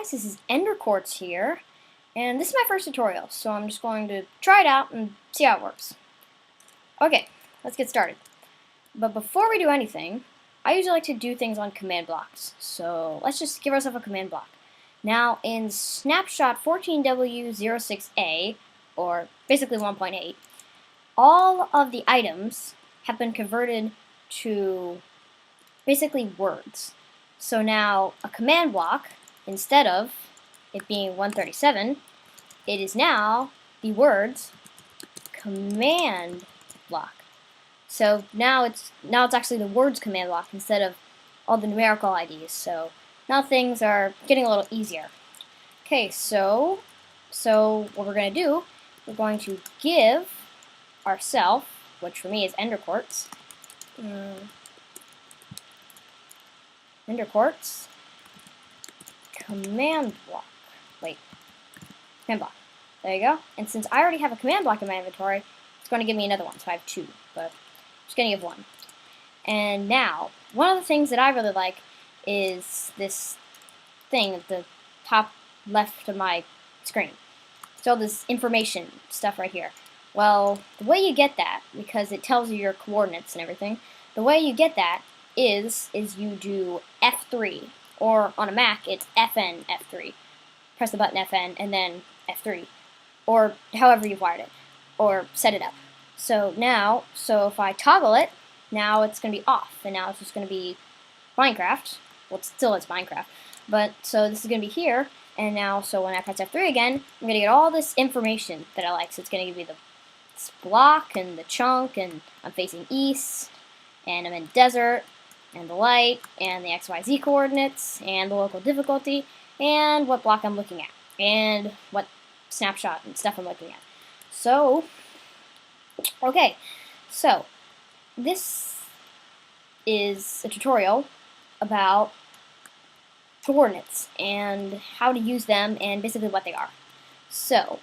guys, this is Ender Quartz here, and this is my first tutorial, so I'm just going to try it out and see how it works. Okay, let's get started. But before we do anything, I usually like to do things on command blocks, so let's just give ourselves a command block. Now, in snapshot 14W06A, or basically 1.8, all of the items have been converted to basically words. So now, a command block, instead of it being 137, it is now the words command block. So now it's actually the words command block instead of all the numerical IDs. So now things are getting a little easier. Okay, so what we're going to do, we're going to give ourselves, which for me is Ender Quartz, Ender Quartz command block. Command block. There you go. And since I already have a command block in my inventory, it's going to give me another one. So I have two, but I'm just going to give one. And now, one of the things that I really like is this thing at the top left of my screen. It's all this information stuff right here. Well, the way you get that, because it tells you your coordinates and everything, the way you get that is you do F3, or on a Mac, it's FN F3. Press the button FN and then F3, or however you've wired it, or set it up. So now, if I toggle it, now it's going to be off, and now it's just going to be Minecraft. Well, it still is Minecraft, but so this is going to be here, and now, so when I press F3 again, I'm going to get all this information that I like. So it's going to give me the block and the chunk, and I'm facing east, and I'm in desert, and the light, and the XYZ coordinates, and the local difficulty, and what block I'm looking at, and what snapshot and stuff I'm looking at. So, okay, so this is a tutorial about coordinates and how to use them and basically what they are. So,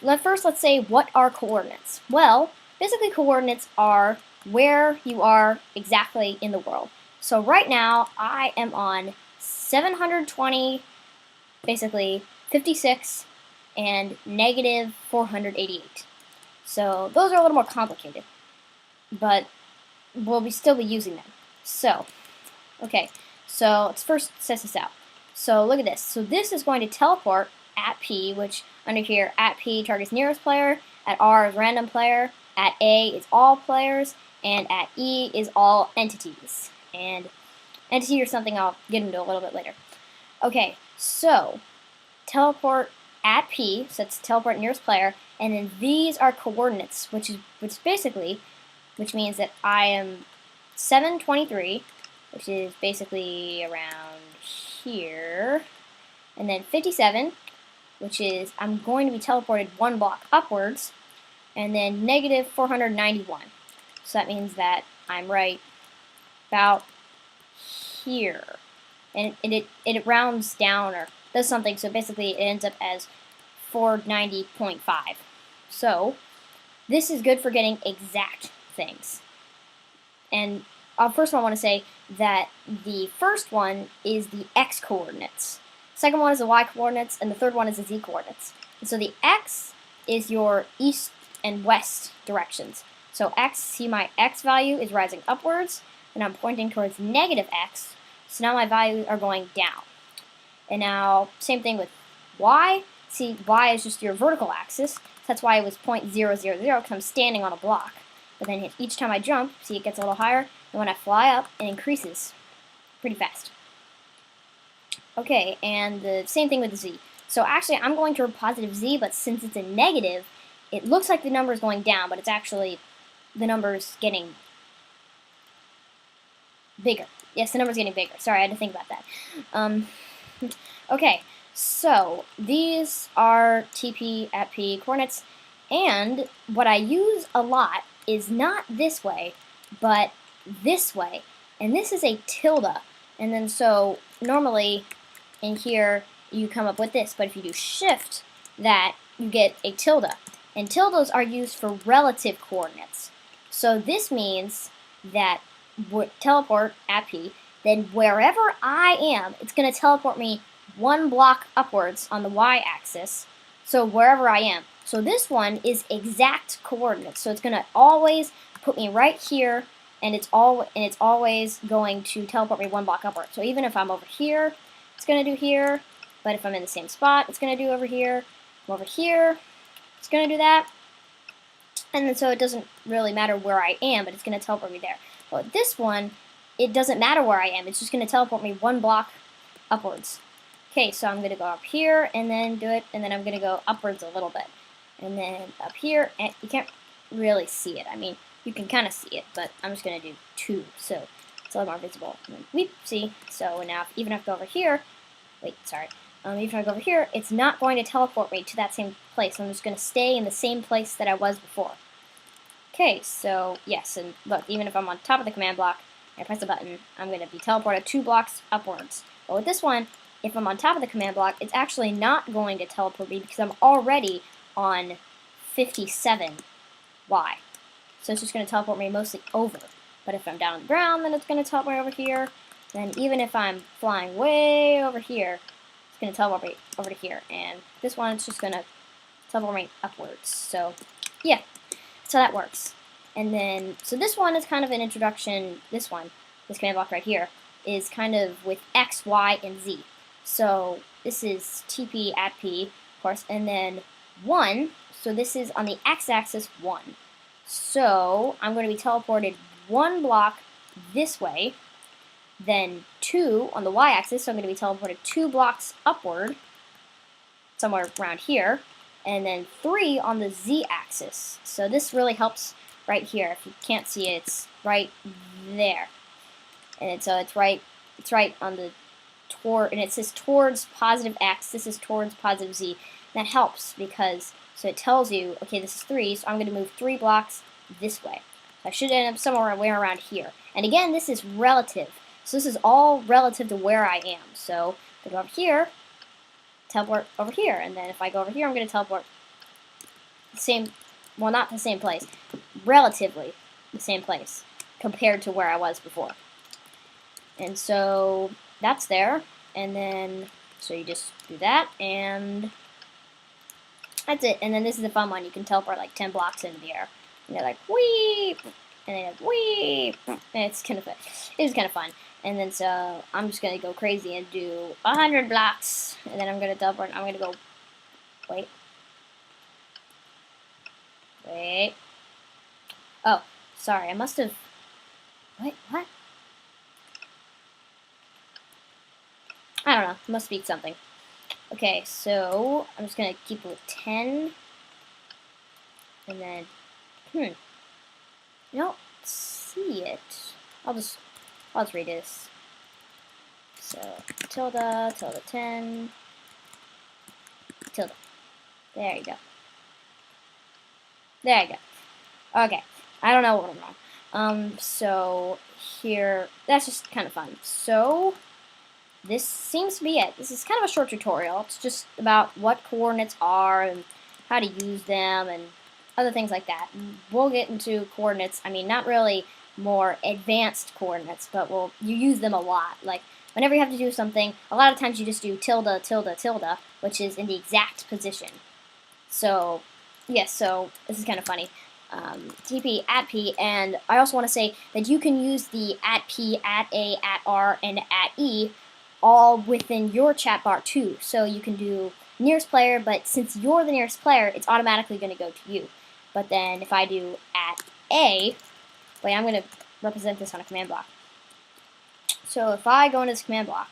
let's say, what are coordinates? Well, basically coordinates are where you are exactly in the world. So right now, I am on 720, basically 56, and negative 488. So those are a little more complicated, but we'll still be using them. So, okay, so let's first test this out. So look at this. So this is going to teleport at P, which under here, at P targets nearest player, at R is random player, at A is all players, and at E is all entities. And entity or something I'll get into a little bit later. Okay, so teleport at P, so that's teleport nearest player, and then these are coordinates, which means that I am 723, which is basically around here, and then 57, which is I'm going to be teleported one block upwards, and then negative 491. So that means that I'm right about here. And it rounds down or does something, so basically it ends up as 490.5. So this is good for getting exact things. And first of all, I want to say that the first one is the x coordinates. Second one is the y coordinates, and the third one is the z coordinates. And so the x is your east and west directions. So x, see my x value is rising upwards, and I'm pointing towards negative x, so now my values are going down. And now, same thing with y. See, y is just your vertical axis, so that's why it was 0.000, because I'm standing on a block. But then each time I jump, see it gets a little higher, and when I fly up, it increases pretty fast. Okay, and the same thing with the z. So actually, I'm going to a positive z, but since it's a negative, it looks like the number is going down, but it's actually the number's getting bigger. Yes, the number's getting bigger. Sorry, I had to think about that. Okay, so these are TP at P coordinates, and what I use a lot is not this way, but this way. And this is a tilde. And then so normally in here you come up with this, but if you do shift that, you get a tilde. And tildes are used for relative coordinates. So this means that teleport at P, then wherever I am, it's going to teleport me one block upwards on the y-axis, so wherever I am. So this one is exact coordinates, so it's going to always put me right here, and it's always going to teleport me one block upward. So even if I'm over here, it's going to do here, but if I'm in the same spot, it's going to do over here. Over here, it's going to do that. And then so it doesn't really matter where I am, but it's going to teleport me there. But this one, it doesn't matter where I am. It's just going to teleport me one block upwards. Okay, so I'm going to go up here and then do it, and then I'm going to go upwards a little bit. And then up here, and you can't really see it. I mean, you can kind of see it, but I'm just going to do 2, so it's a little more visible. And then, weep, see? So now, even if I go over here, wait, sorry. Even if I go over here, it's not going to teleport me to that same place. I'm just going to stay in the same place that I was before. Okay, so yes, and look, even if I'm on top of the command block, I press the button, I'm going to be teleported 2 blocks upwards. But with this one, if I'm on top of the command block, it's actually not going to teleport me because I'm already on 57Y. So it's just going to teleport me mostly over. But if I'm down on the ground, then it's going to teleport me over here. Then even if I'm flying way over here, it's going to teleport me over to here. And this one, it's just going to teleport me upwards. So, yeah. So that works. And then, so this one is kind of an introduction, this command block right here, is kind of with X, Y, and Z. So this is TP at P, of course, and then 1, so this is on the X-axis 1. So I'm going to be teleported 1 block this way, then 2 on the Y-axis, so I'm going to be teleported 2 blocks upward, somewhere around here, and then 3 on the Z-axis. So this really helps right here. If you can't see it, it's right there. And so it's right on the and it says towards positive X, this is towards positive Z. And that helps because, so it tells you, okay, this is 3, so I'm going to move 3 blocks this way. So I should end up somewhere around here. And again, this is relative. So this is all relative to where I am. So if I go over here, teleport over here, and then if I go over here, I'm going to teleport the same, well, not the same place, relatively the same place compared to where I was before. And so that's there, and then so you just do that, and that's it. And then this is the fun one. You can teleport like 10 blocks into the air, and they're like whee, and they like whee, and it's kind of fun. It was kind of fun. And then so I'm just gonna go crazy and do 100 blocks, and then I'm gonna teleport. I'm gonna go. Wait. Oh, sorry. I must have. Wait, what? I don't know. I must speak something. Okay, so I'm just gonna keep it with 10, and then I don't see it. I'll just read this. So tilde, tilde 10, tilde. There you go. There you go. Okay, I don't know what I'm wrong. So here, that's just kind of fun. So this seems to be it. This is kind of a short tutorial. It's just about what coordinates are and how to use them and other things like that. We'll get into coordinates. I mean, not really more advanced coordinates, but you use them a lot. Like whenever you have to do something, a lot of times you just do tilde, tilde, tilde, which is in the exact position. So yes, so this is kind of funny. TP, at P, and I also want to say that you can use the at P, at A, at R, and at E all within your chat bar too. So you can do nearest player, but since you're the nearest player, it's automatically going to go to you. But then if I do at A, wait, I'm going to represent this on a command block. So if I go into this command block,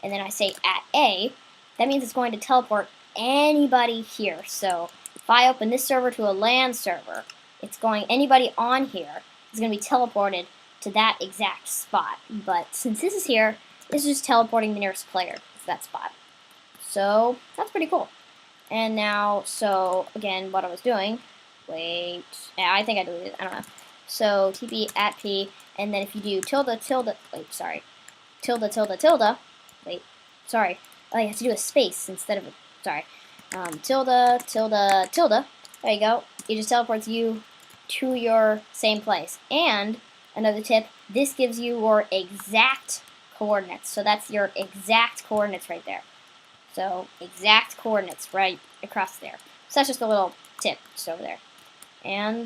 and then I say at A, that means it's going to teleport anybody here. So if I open this server to a LAN server, it's going, anybody on here is going to be teleported to that exact spot. But since this is here, this is just teleporting the nearest player to that spot. So that's pretty cool. And now, so again, what I was doing, wait, yeah, I think I deleted it, I don't know. So TP at P, and then if you do tilde, tilde, wait, sorry, tilde, tilde, tilde, wait, sorry, oh, you have to do a space instead of a, sorry, tilde, tilde, tilde, there you go. It just teleports you to your same place. And another tip, this gives you your exact coordinates. So that's your exact coordinates right there. So exact coordinates right across there. So that's just a little tip just over there. And